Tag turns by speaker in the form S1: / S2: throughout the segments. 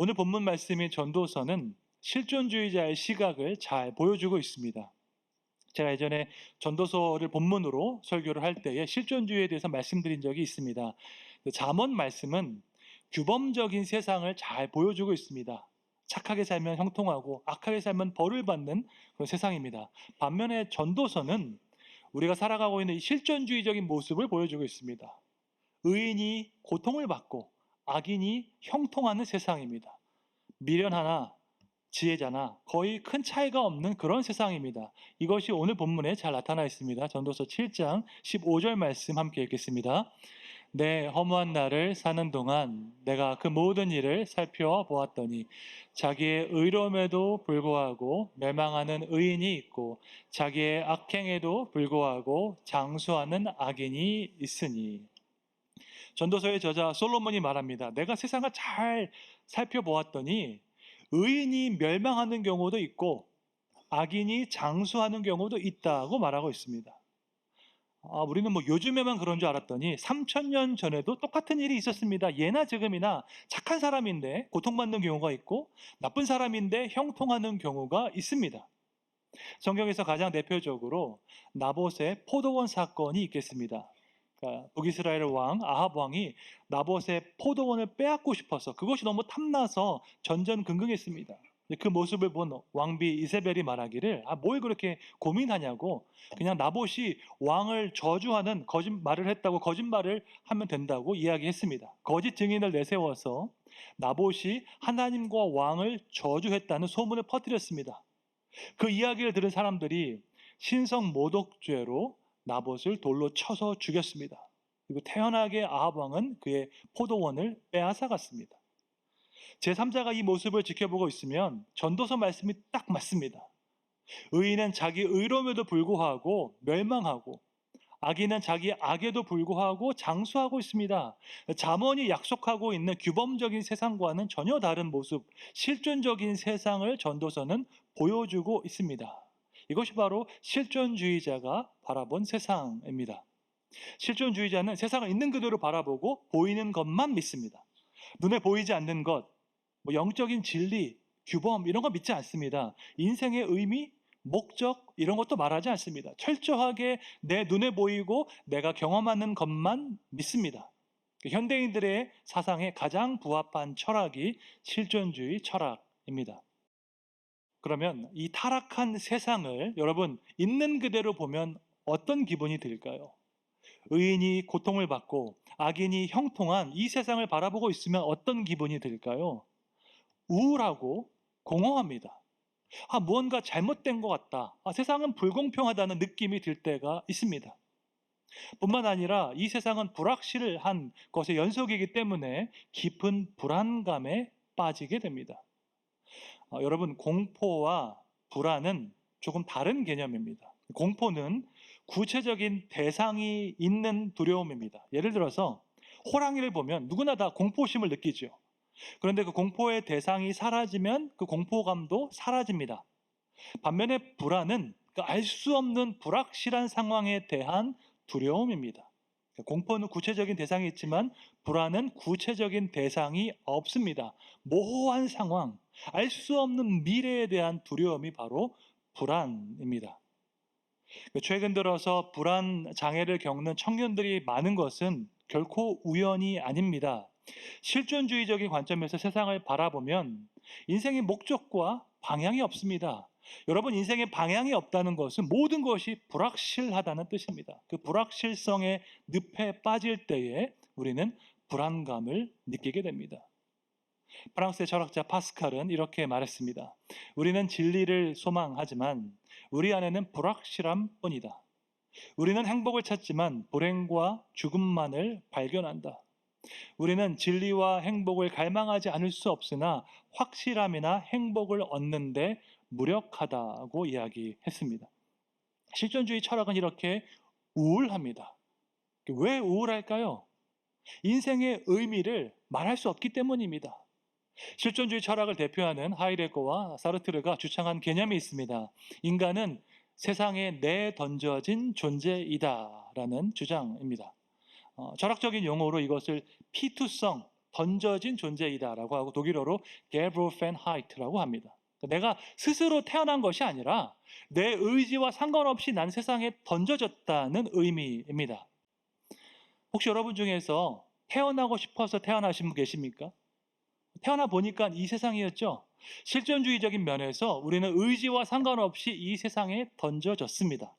S1: 오늘 본문 말씀인 전도서는 실존주의자의 시각을 잘 보여주고 있습니다. 제가 예전에 전도서를 본문으로 설교를 할 때에 실존주의에 대해서 말씀드린 적이 있습니다. 잠언 말씀은 규범적인 세상을 잘 보여주고 있습니다. 착하게 살면 형통하고 악하게 살면 벌을 받는 그런 세상입니다. 반면에 전도서는 우리가 살아가고 있는 이 실존주의적인 모습을 보여주고 있습니다. 의인이 고통을 받고 악인이 형통하는 세상입니다. 미련하나 지혜자나 거의 큰 차이가 없는 그런 세상입니다. 이것이 오늘 본문에 잘 나타나 있습니다. 전도서 7장 15절 말씀 함께 읽겠습니다. 내 허무한 날을 사는 동안 내가 그 모든 일을 살펴보았더니 자기의 의로움에도 불구하고 멸망하는 의인이 있고 자기의 악행에도 불구하고 장수하는 악인이 있으니. 전도서의 저자 솔로몬이 말합니다. 내가 세상을 잘 살펴보았더니 의인이 멸망하는 경우도 있고 악인이 장수하는 경우도 있다고 말하고 있습니다. 우리는 요즘에만 그런 줄 알았더니 3000년 전에도 똑같은 일이 있었습니다. 예나 지금이나 착한 사람인데 고통받는 경우가 있고 나쁜 사람인데 형통하는 경우가 있습니다. 성경에서 가장 대표적으로 나봇의 포도원 사건이 있겠습니다. 그러니까 북이스라엘 왕 아합 왕이 나봇의 포도원을 빼앗고 싶어서 그것이 너무 탐나서 전전긍긍했습니다. 그 모습을 본 왕비 이세벨이 말하기를 뭘 그렇게 고민하냐고, 그냥 나봇이 왕을 저주하는 거짓말을 했다고 거짓말을 하면 된다고 이야기했습니다. 거짓 증인을 내세워서 나봇이 하나님과 왕을 저주했다는 소문을 퍼뜨렸습니다. 그 이야기를 들은 사람들이 신성 모독죄로 나봇을 돌로 쳐서 죽였습니다. 그리고 태연하게 아합 왕은 그의 포도원을 빼앗아갔습니다. 제3자가 이 모습을 지켜보고 있으면 전도서 말씀이 딱 맞습니다. 의인은 자기 의로움에도 불구하고 멸망하고 악인은 자기 악에도 불구하고 장수하고 있습니다. 잠언이 약속하고 있는 규범적인 세상과는 전혀 다른 모습, 실존적인 세상을 전도서는 보여주고 있습니다. 이것이 바로 실존주의자가 바라본 세상입니다. 실존주의자는 세상을 있는 그대로 바라보고 보이는 것만 믿습니다. 눈에 보이지 않는 것, 영적인 진리, 규범 이런 거 믿지 않습니다. 인생의 의미, 목적 이런 것도 말하지 않습니다. 철저하게 내 눈에 보이고 내가 경험하는 것만 믿습니다. 현대인들의 사상에 가장 부합한 철학이 실존주의 철학입니다. 그러면 이 타락한 세상을 여러분 있는 그대로 보면 어떤 기분이 들까요? 의인이 고통을 받고 악인이 형통한 이 세상을 바라보고 있으면 어떤 기분이 들까요? 우울하고 공허합니다. 무언가 잘못된 것 같다. 세상은 불공평하다는 느낌이 들 때가 있습니다. 뿐만 아니라 이 세상은 불확실한 것의 연속이기 때문에 깊은 불안감에 빠지게 됩니다. 여러분, 공포와 불안은 조금 다른 개념입니다. 공포는 구체적인 대상이 있는 두려움입니다. 예를 들어서 호랑이를 보면 누구나 다 공포심을 느끼죠. 그런데 그 공포의 대상이 사라지면 그 공포감도 사라집니다. 반면에 불안은 알 수 없는 불확실한 상황에 대한 두려움입니다. 공포는 구체적인 대상이 있지만 불안은 구체적인 대상이 없습니다. 모호한 상황, 알 수 없는 미래에 대한 두려움이 바로 불안입니다. 최근 들어서 불안 장애를 겪는 청년들이 많은 것은 결코 우연이 아닙니다. 실존주의적인 관점에서 세상을 바라보면 인생의 목적과 방향이 없습니다. 여러분, 인생의 방향이 없다는 것은 모든 것이 불확실하다는 뜻입니다. 그 불확실성의 늪에 빠질 때에 우리는 불안감을 느끼게 됩니다. 프랑스의 철학자 파스칼은 이렇게 말했습니다. 우리는 진리를 소망하지만 우리 안에는 불확실함 뿐이다. 우리는 행복을 찾지만 불행과 죽음만을 발견한다. 우리는 진리와 행복을 갈망하지 않을 수 없으나 확실함이나 행복을 얻는데 무력하다고 이야기했습니다. 실존주의 철학은 이렇게 우울합니다. 왜 우울할까요? 인생의 의미를 말할 수 없기 때문입니다. 실존주의 철학을 대표하는 하이데거와 사르트르가 주창한 개념이 있습니다. 인간은 세상에 내던져진 존재이다라는 주장입니다. 철학적인 용어로 이것을 피투성, 던져진 존재이다라고 하고 독일어로 Geworfenheit라고 합니다. 내가 스스로 태어난 것이 아니라 내 의지와 상관없이 난 세상에 던져졌다는 의미입니다. 혹시 여러분 중에서 태어나고 싶어서 태어나신 분 계십니까? 태어나 보니까 이 세상이었죠. 실존주의적인 면에서 우리는 의지와 상관없이 이 세상에 던져졌습니다.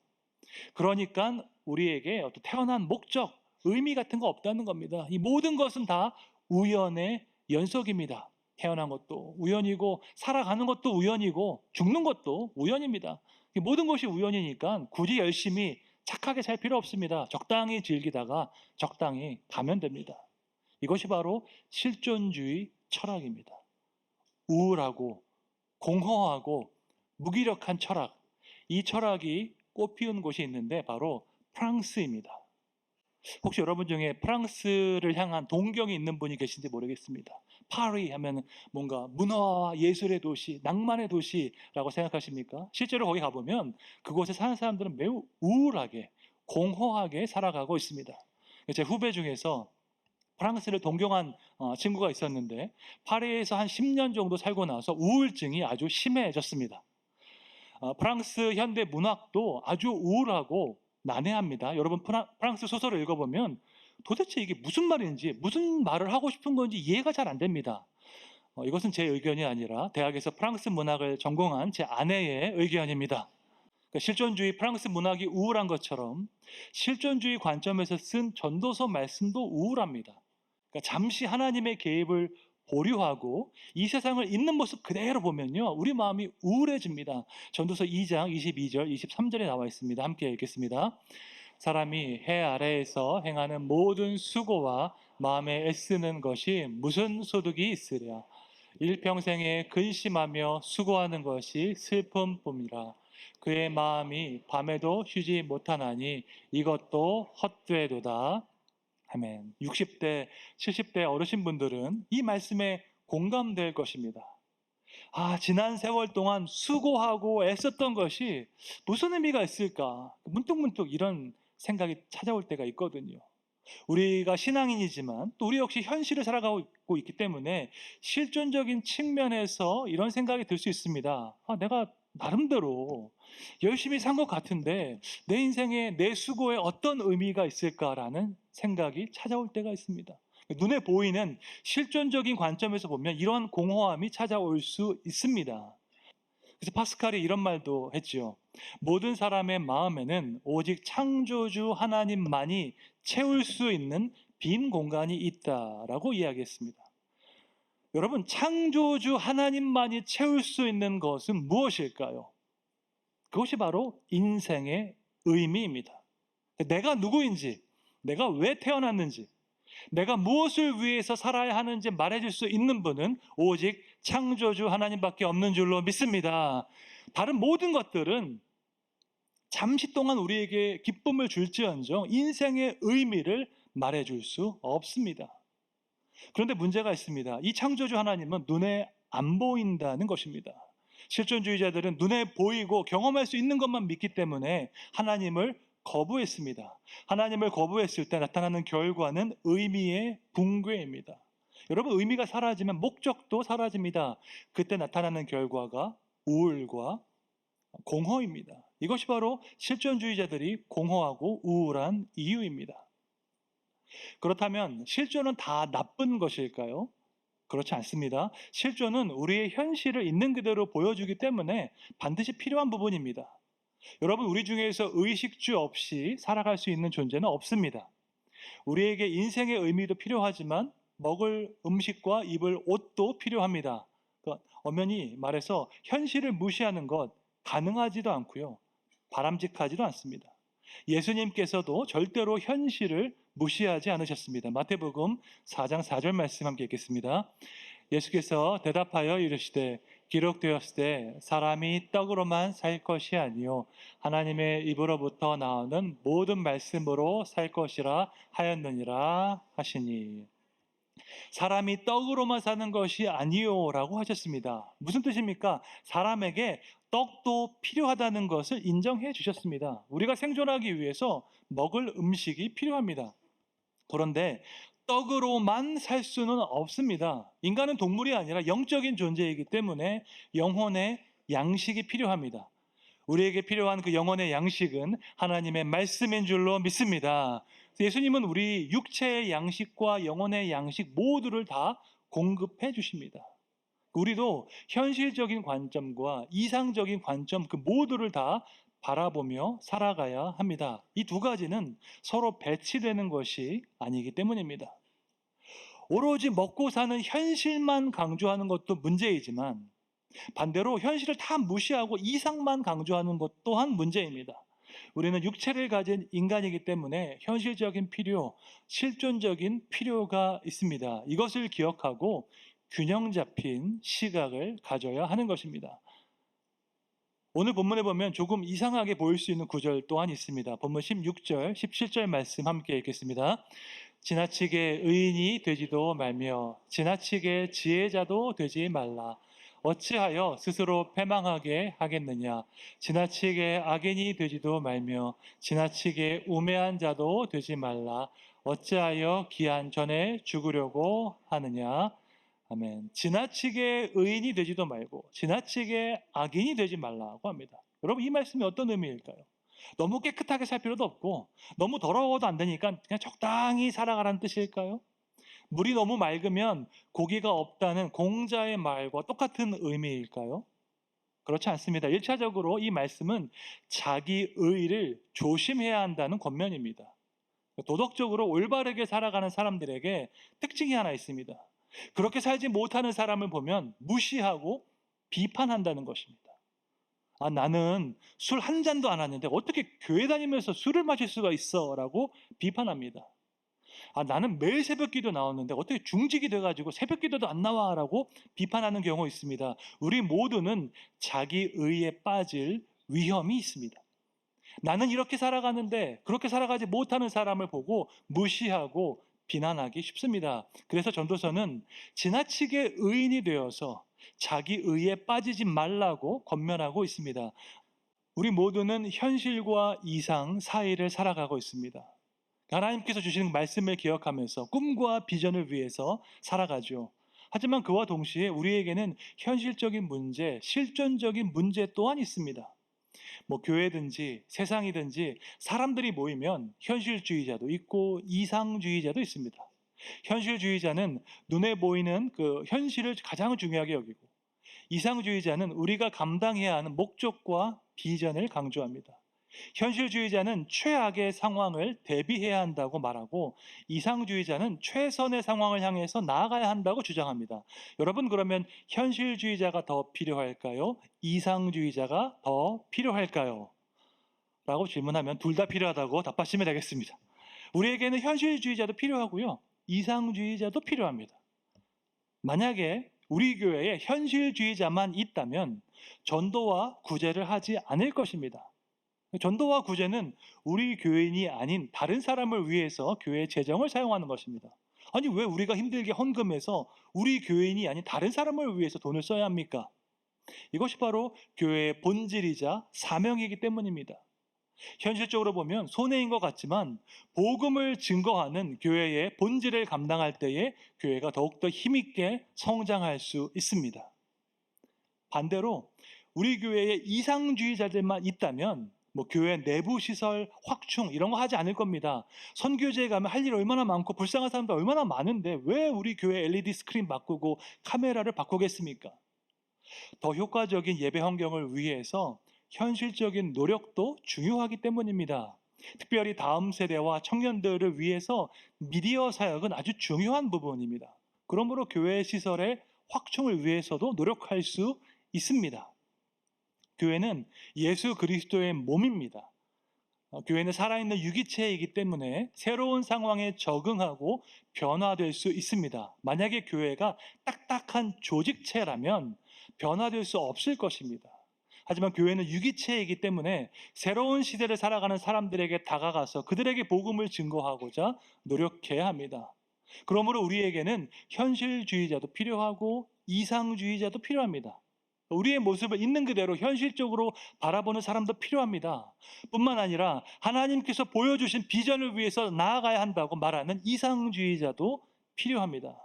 S1: 그러니까 우리에게 어떤 태어난 목적, 의미 같은 거 없다는 겁니다. 이 모든 것은 다 우연의 연속입니다. 태어난 것도 우연이고 살아가는 것도 우연이고 죽는 것도 우연입니다. 모든 것이 우연이니까 굳이 열심히 착하게 살 필요 없습니다. 적당히 즐기다가 적당히 가면 됩니다. 이것이 바로 실존주의 철학입니다. 우울하고 공허하고 무기력한 철학, 이 철학이 꽃피운 곳이 있는데 바로 프랑스입니다. 혹시 여러분 중에 프랑스를 향한 동경이 있는 분이 계신지 모르겠습니다. 파리 하면 뭔가 문화와 예술의 도시, 낭만의 도시라고 생각하십니까? 실제로 거기 가보면 그곳에 사는 사람들은 매우 우울하게, 공허하게 살아가고 있습니다. 제 후배 중에서 프랑스를 동경한 친구가 있었는데 파리에서 한 10년 정도 살고 나서 우울증이 아주 심해졌습니다. 프랑스 현대 문학도 아주 우울하고 난해합니다. 여러분 프랑스 소설을 읽어보면 도대체 이게 무슨 말인지, 무슨 말을 하고 싶은 건지 이해가 잘 안 됩니다. 이것은 제 의견이 아니라 대학에서 프랑스 문학을 전공한 제 아내의 의견입니다. 그러니까 실존주의 프랑스 문학이 우울한 것처럼 실존주의 관점에서 쓴 전도서 말씀도 우울합니다. 그러니까 잠시 하나님의 개입을 보류하고 이 세상을 있는 모습 그대로 보면요, 우리 마음이 우울해집니다. 전도서 2장 22절 23절에 나와 있습니다. 함께 읽겠습니다. 사람이 해 아래에서 행하는 모든 수고와 마음에 애쓰는 것이 무슨 소득이 있으랴. 일평생에 근심하며 수고하는 것이 슬픔뿐이라. 그의 마음이 밤에도 쉬지 못하나니 이것도 헛되도다. 아멘. 60대, 70대 어르신분들은 이 말씀에 공감될 것입니다. 지난 세월 동안 수고하고 애썼던 것이 무슨 의미가 있을까? 문득문득 이런 생각이 찾아올 때가 있거든요. 우리가 신앙인이지만 또 우리 역시 현실을 살아가고 있기 때문에 실존적인 측면에서 이런 생각이 들 수 있습니다. 내가 나름대로 열심히 산 것 같은데 내 인생에 내 수고에 어떤 의미가 있을까라는 생각이 찾아올 때가 있습니다. 눈에 보이는 실존적인 관점에서 보면 이런 공허함이 찾아올 수 있습니다. 그래서 파스칼이 이런 말도 했지요. 모든 사람의 마음에는 오직 창조주 하나님만이 채울 수 있는 빈 공간이 있다라고 이야기했습니다. 여러분, 창조주 하나님만이 채울 수 있는 것은 무엇일까요? 그것이 바로 인생의 의미입니다. 내가 누구인지, 내가 왜 태어났는지, 내가 무엇을 위해서 살아야 하는지 말해줄 수 있는 분은 오직 창조주 하나님밖에 없는 줄로 믿습니다. 다른 모든 것들은 잠시 동안 우리에게 기쁨을 줄지언정 인생의 의미를 말해줄 수 없습니다. 그런데 문제가 있습니다. 이 창조주 하나님은 눈에 안 보인다는 것입니다. 실존주의자들은 눈에 보이고 경험할 수 있는 것만 믿기 때문에 하나님을 거부했습니다. 하나님을 거부했을 때 나타나는 결과는 의미의 붕괴입니다. 여러분, 의미가 사라지면 목적도 사라집니다. 그때 나타나는 결과가 우울과 공허입니다. 이것이 바로 실존주의자들이 공허하고 우울한 이유입니다. 그렇다면 실존은 다 나쁜 것일까요? 그렇지 않습니다. 실존은 우리의 현실을 있는 그대로 보여주기 때문에 반드시 필요한 부분입니다. 여러분, 우리 중에서 의식주 없이 살아갈 수 있는 존재는 없습니다. 우리에게 인생의 의미도 필요하지만 먹을 음식과 입을 옷도 필요합니다. 그러니까 엄연히 말해서 현실을 무시하는 것 가능하지도 않고요, 바람직하지도 않습니다. 예수님께서도 절대로 현실을 무시하지 않으셨습니다. 마태복음 4장 4절 말씀 함께 읽겠습니다. 예수께서 대답하여 이르시되 기록되었으되 사람이 떡으로만 살 것이 아니요 하나님의 입으로부터 나오는 모든 말씀으로 살 것이라 하였느니라 하시니. 사람이 떡으로만 사는 것이 아니요라고 하셨습니다. 무슨 뜻입니까? 사람에게 떡도 필요하다는 것을 인정해 주셨습니다. 우리가 생존하기 위해서 먹을 음식이 필요합니다. 그런데 떡으로만 살 수는 없습니다. 인간은 동물이 아니라 영적인 존재이기 때문에 영혼의 양식이 필요합니다. 우리에게 필요한 그 영혼의 양식은 하나님의 말씀인 줄로 믿습니다. 예수님은 우리 육체의 양식과 영혼의 양식 모두를 다 공급해 주십니다. 우리도 현실적인 관점과 이상적인 관점 그 모두를 다 바라보며 살아가야 합니다. 이 두 가지는 서로 배치되는 것이 아니기 때문입니다. 오로지 먹고 사는 현실만 강조하는 것도 문제이지만 반대로 현실을 다 무시하고 이상만 강조하는 것 또한 문제입니다. 우리는 육체를 가진 인간이기 때문에 현실적인 필요, 실존적인 필요가 있습니다. 이것을 기억하고 균형 잡힌 시각을 가져야 하는 것입니다. 오늘 본문에 보면 조금 이상하게 보일 수 있는 구절 또한 있습니다. 본문 16절, 17절 말씀 함께 읽겠습니다. 지나치게 의인이 되지도 말며 지나치게 지혜자도 되지 말라. 어찌하여 스스로 패망하게 하겠느냐. 지나치게 악인이 되지도 말며 지나치게 우매한 자도 되지 말라. 어찌하여 기한 전에 죽으려고 하느냐. 아멘. 지나치게 의인이 되지도 말고 지나치게 악인이 되지 말라고 합니다. 여러분, 이 말씀이 어떤 의미일까요? 너무 깨끗하게 살 필요도 없고 너무 더러워도 안 되니까 그냥 적당히 살아가라는 뜻일까요? 물이 너무 맑으면 고기가 없다는 공자의 말과 똑같은 의미일까요? 그렇지 않습니다. 1차적으로 이 말씀은 자기 의를 조심해야 한다는 권면입니다. 도덕적으로 올바르게 살아가는 사람들에게 특징이 하나 있습니다. 그렇게 살지 못하는 사람을 보면 무시하고 비판한다는 것입니다. 나는 술 한 잔도 안 하는데 어떻게 교회 다니면서 술을 마실 수가 있어? 라고 비판합니다. 나는 매일 새벽기도 나왔는데 어떻게 중직이 돼가지고 새벽기도도 안 나와? 라고 비판하는 경우 있습니다. 우리 모두는 자기 의에 빠질 위험이 있습니다. 나는 이렇게 살아가는데 그렇게 살아가지 못하는 사람을 보고 무시하고 비난하기 쉽습니다. 그래서 전도서는 지나치게 의인이 되어서 자기 의에 빠지지 말라고 권면하고 있습니다. 우리 모두는 현실과 이상 사이를 살아가고 있습니다. 하나님께서 주시는 말씀을 기억하면서 꿈과 비전을 위해서 살아가죠. 하지만 그와 동시에 우리에게는 현실적인 문제, 실존적인 문제 또한 있습니다. 교회든지 세상이든지 사람들이 모이면 현실주의자도 있고 이상주의자도 있습니다. 현실주의자는 눈에 보이는 그 현실을 가장 중요하게 여기고, 이상주의자는 우리가 감당해야 하는 목적과 비전을 강조합니다. 현실주의자는 최악의 상황을 대비해야 한다고 말하고, 이상주의자는 최선의 상황을 향해서 나아가야 한다고 주장합니다. 여러분, 그러면 현실주의자가 더 필요할까요? 이상주의자가 더 필요할까요? 라고 질문하면 둘 다 필요하다고 답하시면 되겠습니다. 우리에게는 현실주의자도 필요하고요, 이상주의자도 필요합니다. 만약에 우리 교회에 현실주의자만 있다면 전도와 구제를 하지 않을 것입니다. 전도와 구제는 우리 교인이 아닌 다른 사람을 위해서 교회 재정을 사용하는 것입니다. 아니, 왜 우리가 힘들게 헌금해서 우리 교인이 아닌 다른 사람을 위해서 돈을 써야 합니까? 이것이 바로 교회의 본질이자 사명이기 때문입니다. 현실적으로 보면 손해인 것 같지만 복음을 증거하는 교회의 본질을 감당할 때에 교회가 더욱더 힘있게 성장할 수 있습니다. 반대로 우리 교회에 이상주의자들만 있다면 교회 내부 시설 확충 이런 거 하지 않을 겁니다. 선교제에 가면 할 일 얼마나 많고 불쌍한 사람들 얼마나 많은데 왜 우리 교회 LED 스크린 바꾸고 카메라를 바꾸겠습니까? 더 효과적인 예배 환경을 위해서 현실적인 노력도 중요하기 때문입니다. 특별히 다음 세대와 청년들을 위해서 미디어 사역은 아주 중요한 부분입니다. 그러므로 교회 시설의 확충을 위해서도 노력할 수 있습니다. 교회는 예수 그리스도의 몸입니다. 교회는 살아있는 유기체이기 때문에 새로운 상황에 적응하고 변화될 수 있습니다. 만약에 교회가 딱딱한 조직체라면 변화될 수 없을 것입니다. 하지만 교회는 유기체이기 때문에 새로운 시대를 살아가는 사람들에게 다가가서 그들에게 복음을 증거하고자 노력해야 합니다. 그러므로 우리에게는 현실주의자도 필요하고 이상주의자도 필요합니다. 우리의 모습을 있는 그대로 현실적으로 바라보는 사람도 필요합니다. 뿐만 아니라 하나님께서 보여주신 비전을 위해서 나아가야 한다고 말하는 이상주의자도 필요합니다.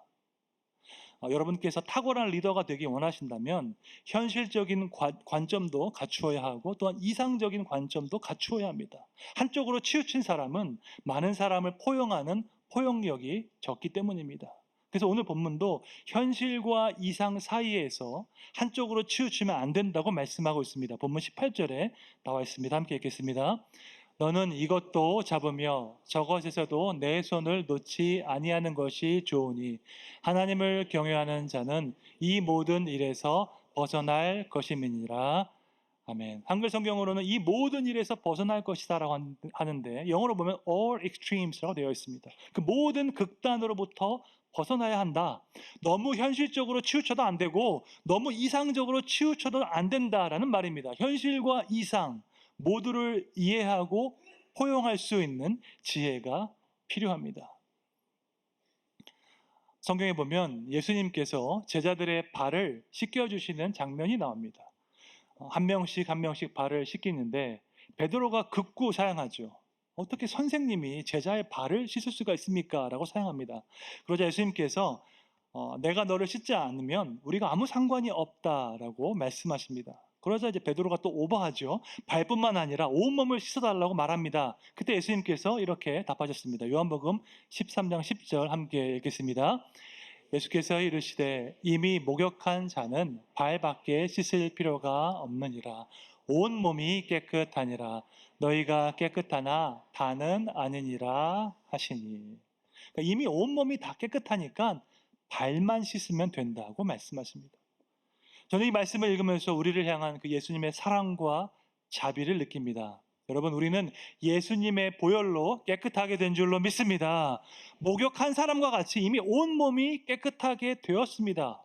S1: 여러분께서 탁월한 리더가 되기 원하신다면 현실적인 관점도 갖추어야 하고 또한 이상적인 관점도 갖추어야 합니다. 한쪽으로 치우친 사람은 많은 사람을 포용하는 포용력이 적기 때문입니다. 그래서 오늘 본문도 현실과 이상 사이에서 한쪽으로 치우치면 안 된다고 말씀하고 있습니다. 본문 18절에 나와 있습니다. 함께 읽겠습니다. 너는 이것도 잡으며 저것에서도 내 손을 놓지 아니하는 것이 좋으니 하나님을 경외하는 자는 이 모든 일에서 벗어날 것임이니라. 아멘. 한글 성경으로는 이 모든 일에서 벗어날 것이다라고 하는데 영어로 보면 all extremes라고 되어 있습니다. 그 모든 극단으로부터 벗어나야 한다. 너무 현실적으로 치우쳐도 안 되고 너무 이상적으로 치우쳐도 안 된다라는 말입니다. 현실과 이상 모두를 이해하고 포용할 수 있는 지혜가 필요합니다. 성경에 보면 예수님께서 제자들의 발을 씻겨주시는 장면이 나옵니다. 한 명씩 한 명씩 발을 씻기는데 베드로가 극구 사양하죠. 어떻게 선생님이 제자의 발을 씻을 수가 있습니까? 라고 사양합니다. 그러자 예수님께서 내가 너를 씻지 않으면 우리가 아무 상관이 없다라고 말씀하십니다. 그러자 이제 베드로가 또 오버하죠. 발뿐만 아니라 온몸을 씻어달라고 말합니다. 그때 예수님께서 이렇게 답하셨습니다. 요한복음 13장 10절 함께 읽겠습니다. 예수께서 이르시되 이미 목욕한 자는 발밖에 씻을 필요가 없느니라. 온 몸이 깨끗하니라. 너희가 깨끗하나 다는 아니니라 하시니. 그러니까 이미 온 몸이 다 깨끗하니까 발만 씻으면 된다고 말씀하십니다. 저는 이 말씀을 읽으면서 우리를 향한 그 예수님의 사랑과 자비를 느낍니다. 여러분, 우리는 예수님의 보혈로 깨끗하게 된 줄로 믿습니다. 목욕한 사람과 같이 이미 온몸이 깨끗하게 되었습니다.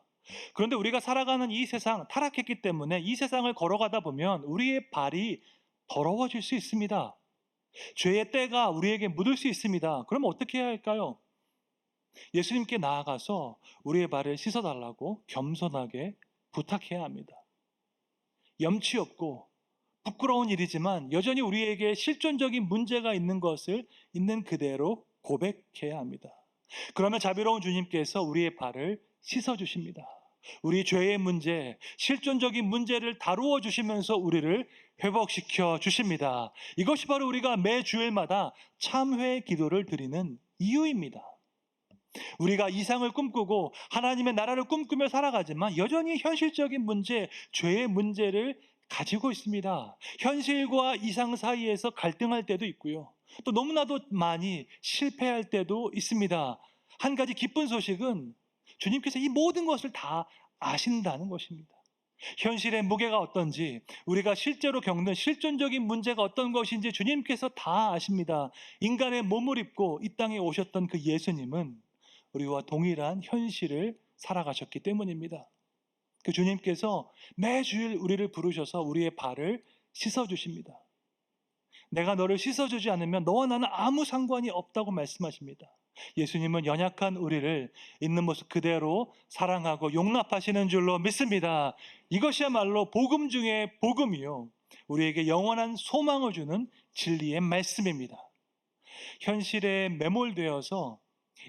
S1: 그런데 우리가 살아가는 이 세상, 타락했기 때문에 이 세상을 걸어가다 보면 우리의 발이 더러워질 수 있습니다. 죄의 때가 우리에게 묻을 수 있습니다. 그럼 어떻게 해야 할까요? 예수님께 나아가서 우리의 발을 씻어달라고 겸손하게 부탁해야 합니다. 염치 없고 부끄러운 일이지만 여전히 우리에게 실존적인 문제가 있는 것을 있는 그대로 고백해야 합니다. 그러면 자비로운 주님께서 우리의 발을 씻어주십니다. 우리 죄의 문제, 실존적인 문제를 다루어 주시면서 우리를 회복시켜 주십니다. 이것이 바로 우리가 매 주일마다 참회 기도를 드리는 이유입니다. 우리가 이상을 꿈꾸고 하나님의 나라를 꿈꾸며 살아가지만 여전히 현실적인 문제, 죄의 문제를 가지고 있습니다. 현실과 이상 사이에서 갈등할 때도 있고요. 또 너무나도 많이 실패할 때도 있습니다. 한 가지 기쁜 소식은 주님께서 이 모든 것을 다 아신다는 것입니다. 현실의 무게가 어떤지, 우리가 실제로 겪는 실존적인 문제가 어떤 것인지 주님께서 다 아십니다. 인간의 몸을 입고 이 땅에 오셨던 그 예수님은 우리와 동일한 현실을 살아가셨기 때문입니다. 그 주님께서 매주일 우리를 부르셔서 우리의 발을 씻어주십니다. 내가 너를 씻어주지 않으면 너와 나는 아무 상관이 없다고 말씀하십니다. 예수님은 연약한 우리를 있는 모습 그대로 사랑하고 용납하시는 줄로 믿습니다. 이것이야말로 복음 중에 복음이요, 우리에게 영원한 소망을 주는 진리의 말씀입니다. 현실에 매몰되어서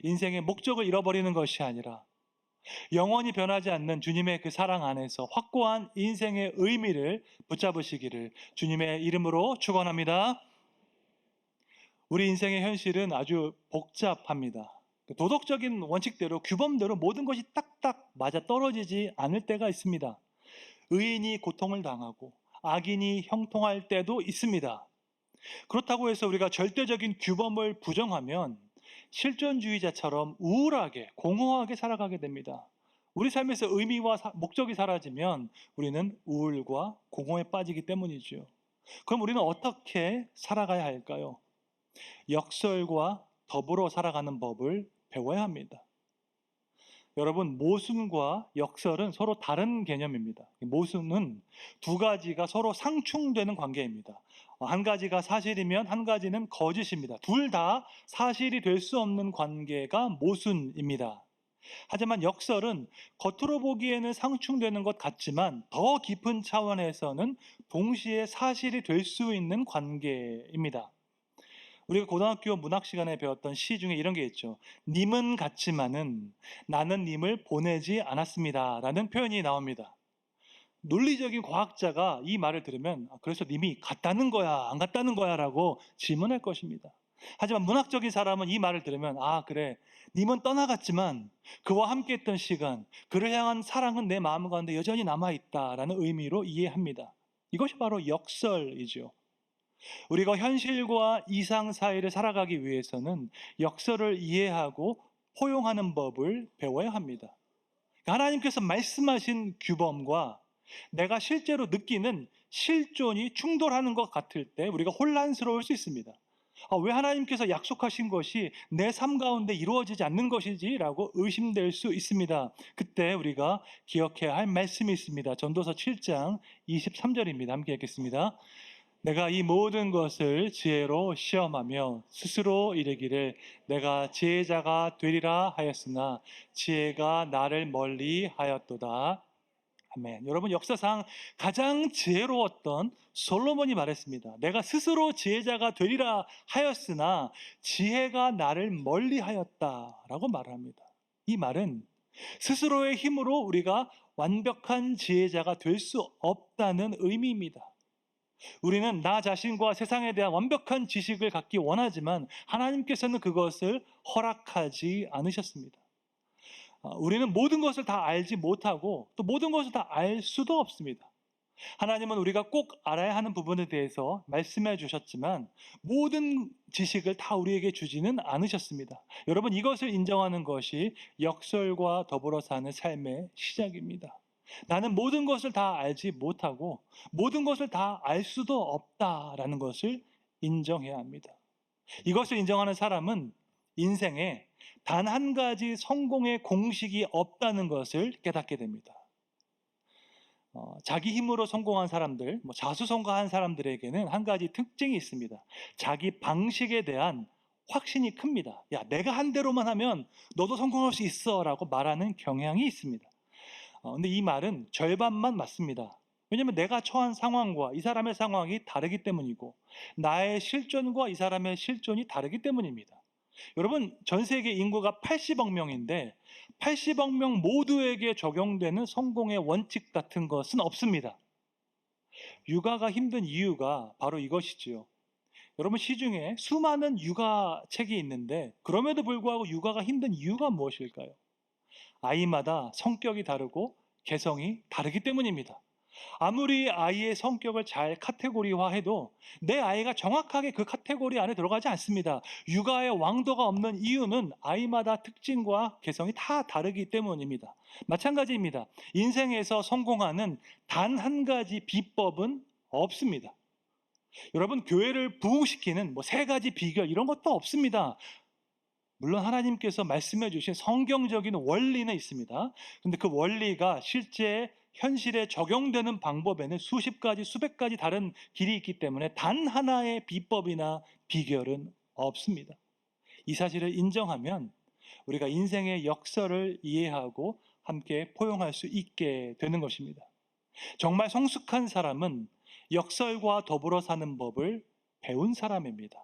S1: 인생의 목적을 잃어버리는 것이 아니라 영원히 변하지 않는 주님의 그 사랑 안에서 확고한 인생의 의미를 붙잡으시기를 주님의 이름으로 축원합니다. 우리 인생의 현실은 아주 복잡합니다. 도덕적인 원칙대로, 규범대로 모든 것이 딱딱 맞아떨어지지 않을 때가 있습니다. 의인이 고통을 당하고 악인이 형통할 때도 있습니다. 그렇다고 해서 우리가 절대적인 규범을 부정하면 실존주의자처럼 우울하게, 공허하게 살아가게 됩니다. 우리 삶에서 의미와 목적이 사라지면 우리는 우울과 공허에 빠지기 때문이죠. 그럼 우리는 어떻게 살아가야 할까요? 역설과 더불어 살아가는 법을 배워야 합니다. 여러분, 모순과 역설은 서로 다른 개념입니다. 모순은 두 가지가 서로 상충되는 관계입니다. 한 가지가 사실이면 한 가지는 거짓입니다. 둘 다 사실이 될 수 없는 관계가 모순입니다. 하지만 역설은 겉으로 보기에는 상충되는 것 같지만 더 깊은 차원에서는 동시에 사실이 될 수 있는 관계입니다. 우리가 고등학교 문학 시간에 배웠던 시 중에 이런 게 있죠. 님은 같지만은 나는 님을 보내지 않았습니다. 라는 표현이 나옵니다. 논리적인 과학자가 이 말을 들으면 그래서 님이 같다는 거야, 안 같다는 거야 라고 질문할 것입니다. 하지만 문학적인 사람은 이 말을 들으면 그래, 님은 떠나갔지만 그와 함께했던 시간, 그를 향한 사랑은 내 마음 가운데 여전히 남아있다라는 의미로 이해합니다. 이것이 바로 역설이죠. 우리가 현실과 이상 사이를 살아가기 위해서는 역설을 이해하고 포용하는 법을 배워야 합니다. 하나님께서 말씀하신 규범과 내가 실제로 느끼는 실존이 충돌하는 것 같을 때 우리가 혼란스러울 수 있습니다. 왜 하나님께서 약속하신 것이 내 삶 가운데 이루어지지 않는 것이지? 라고 의심될 수 있습니다. 그때 우리가 기억해야 할 말씀이 있습니다. 전도서 7장 23절입니다. 함께 읽겠습니다. 내가 이 모든 것을 지혜로 시험하며 스스로 이르기를 내가 지혜자가 되리라 하였으나 지혜가 나를 멀리 하였도다. 아멘. 여러분, 역사상 가장 지혜로웠던 솔로몬이 말했습니다. 내가 스스로 지혜자가 되리라 하였으나 지혜가 나를 멀리 하였다라고 말합니다. 이 말은 스스로의 힘으로 우리가 완벽한 지혜자가 될 수 없다는 의미입니다. 우리는 나 자신과 세상에 대한 완벽한 지식을 갖기 원하지만 하나님께서는 그것을 허락하지 않으셨습니다. 우리는 모든 것을 다 알지 못하고 또 모든 것을 다 알 수도 없습니다. 하나님은 우리가 꼭 알아야 하는 부분에 대해서 말씀해 주셨지만 모든 지식을 다 우리에게 주지는 않으셨습니다. 여러분, 이것을 인정하는 것이 역설과 더불어 사는 삶의 시작입니다. 나는 모든 것을 다 알지 못하고 모든 것을 다 알 수도 없다라는 것을 인정해야 합니다. 이것을 인정하는 사람은 인생에 단 한 가지 성공의 공식이 없다는 것을 깨닫게 됩니다. 자기 힘으로 성공한 사람들, 자수성가한 사람들에게는 한 가지 특징이 있습니다. 자기 방식에 대한 확신이 큽니다. 야, 내가 한 대로만 하면 너도 성공할 수 있어 라고 말하는 경향이 있습니다. 근데 이 말은 절반만 맞습니다. 왜냐하면 내가 처한 상황과 이 사람의 상황이 다르기 때문이고 나의 실존과 이 사람의 실존이 다르기 때문입니다. 여러분, 전 세계 인구가 80억 명인데 80억 명 모두에게 적용되는 성공의 원칙 같은 것은 없습니다. 육아가 힘든 이유가 바로 이것이지요. 여러분, 시중에 수많은 육아책이 있는데 그럼에도 불구하고 육아가 힘든 이유가 무엇일까요? 아이마다 성격이 다르고 개성이 다르기 때문입니다. 아무리 아이의 성격을 잘 카테고리화해도 내 아이가 정확하게 그 카테고리 안에 들어가지 않습니다. 육아의 왕도가 없는 이유는 아이마다 특징과 개성이 다 다르기 때문입니다. 마찬가지입니다. 인생에서 성공하는 단 한 가지 비법은 없습니다. 여러분, 교회를 부흥시키는 3가지 비결 이런 것도 없습니다. 물론 하나님께서 말씀해 주신 성경적인 원리는 있습니다. 그런데 그 원리가 실제 현실에 적용되는 방법에는 수십 가지, 수백 가지 다른 길이 있기 때문에 단 하나의 비법이나 비결은 없습니다. 이 사실을 인정하면 우리가 인생의 역설을 이해하고 함께 포용할 수 있게 되는 것입니다. 정말 성숙한 사람은 역설과 더불어 사는 법을 배운 사람입니다.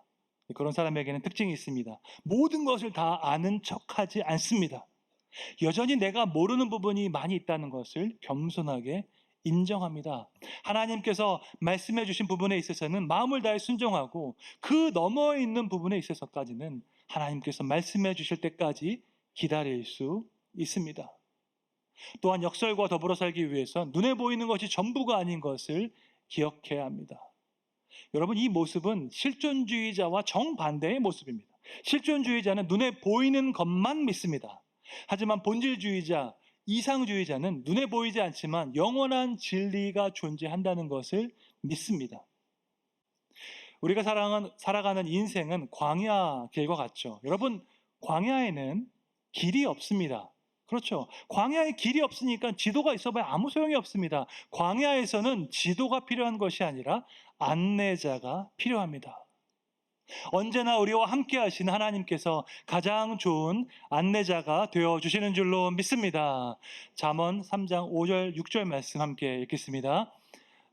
S1: 그런 사람에게는 특징이 있습니다. 모든 것을 다 아는 척하지 않습니다. 여전히 내가 모르는 부분이 많이 있다는 것을 겸손하게 인정합니다. 하나님께서 말씀해 주신 부분에 있어서는 마음을 다해 순종하고 그 너머에 있는 부분에 있어서까지는 하나님께서 말씀해 주실 때까지 기다릴 수 있습니다. 또한 역설과 더불어 살기 위해서 눈에 보이는 것이 전부가 아닌 것을 기억해야 합니다. 여러분, 이 모습은 실존주의자와 정반대의 모습입니다. 실존주의자는 눈에 보이는 것만 믿습니다. 하지만 본질주의자, 이상주의자는 눈에 보이지 않지만 영원한 진리가 존재한다는 것을 믿습니다. 우리가 살아가는 인생은 광야 길과 같죠. 여러분, 광야에는 길이 없습니다. 그렇죠. 광야에 길이 없으니까 지도가 있어봐야 아무 소용이 없습니다. 광야에서는 지도가 필요한 것이 아니라 안내자가 필요합니다. 언제나 우리와 함께 하신 하나님께서 가장 좋은 안내자가 되어 주시는 줄로 믿습니다. 잠언 3장 5절 6절 말씀 함께 읽겠습니다.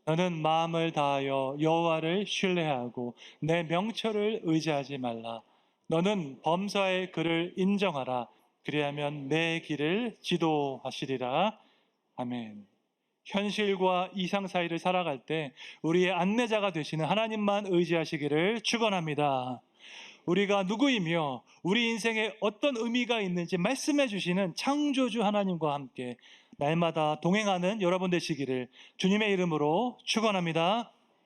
S1: 너는 마음을 다하여 여호와를 신뢰하고 내 명철을 의지하지 말라. 너는 범사의 그를 인정하라. 그리하면 내 길을 지도하시리라. 아멘. 현실과 이상 사이를 살아갈 때 우리의 안내자가 되시는 하나님만 의지하시기를 축원합니다. 우리가 누구이며 우리 인생에 어떤 의미가 있는지 말씀해 주시는 창조주 하나님과 함께 날마다 동행하는 여러분 되시기를 주님의 이름으로 축원합니다.